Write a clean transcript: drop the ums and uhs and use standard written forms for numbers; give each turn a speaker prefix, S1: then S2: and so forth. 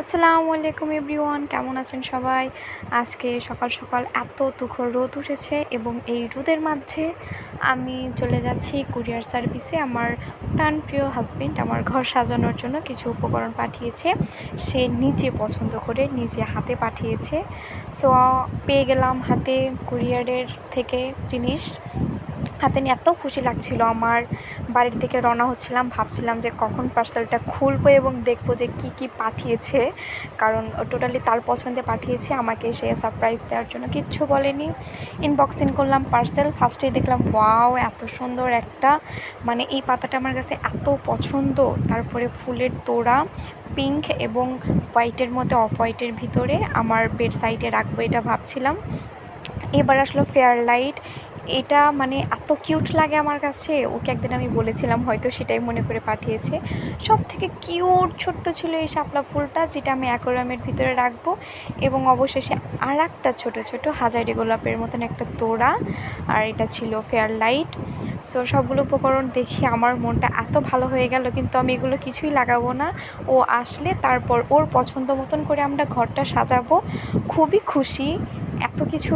S1: আসসালামু আলাইকুম এভরিওয়ান, কেমন আছেন সবাই? আজকে সকাল সকাল এত তুখর রোদ উঠেছে এবং এই রোদের মাঝে আমি চলে যাচ্ছি কুরিয়ার সার্ভিসে। আমার প্রাণপ্রিয় হাজবেন্ড আমার ঘর সাজানোর জন্য কিছু উপকরণ পাঠিয়েছে। সে নিজে পছন্দ করে নিজে হাতে পাঠিয়েছে। সো পেয়ে গেলাম হাতে কুরিয়ারের থেকে জিনিস হাতে নিয়ে এত খুশি লাগছিল। আমার বাড়ির থেকে রওনা হচ্ছিলাম, ভাবছিলাম যে কখন পার্সেলটা খুলবো এবং দেখবো যে কি কি পাঠিয়েছে, কারণ টোটালি তার পছন্দে পাঠিয়েছে। আমাকে সে সারপ্রাইজ দেওয়ার জন্য কিচ্ছু বলেনি। ইনবক্সিং করলাম পার্সেল, ফার্স্টেই দেখলাম ওয়াও এত সুন্দর একটা, মানে এই পাতাটা আমার কাছে এত পছন্দ। তারপরে ফুলের তোড়া পিঙ্ক এবং হোয়াইটের মধ্যে, অফ হোয়াইটের ভিতরে আমার বেড সাইডে রাখবো এটা ভাবছিলাম। এবার আসলো ফেয়ার লাইট। এটা মানে এত কিউট লাগে আমার কাছে, ওকে একদিন আমি বলেছিলাম, হয়তো সেটাই মনে করে পাঠিয়েছে। সব থেকে কিউট ছোট্ট ছিল এই শাপলা ফুলটা, যেটা আমি অ্যাকোয়ারিয়ামের ভিতরে রাখবো। এবং অবশেষে আর একটা ছোটো ছোটো হাজারি গোলাপের মতন একটা তোড়া, আর এটা ছিল ফেয়ার লাইট। সো সবগুলো উপকরণ দেখে আমার মনটা এত ভালো হয়ে গেল, কিন্তু আমি এগুলো কিছুই লাগাবো না। ও আসলে তারপর ওর পছন্দ মতন করে আমরা ঘরটা সাজাবো। খুবই খুশি এত কিছু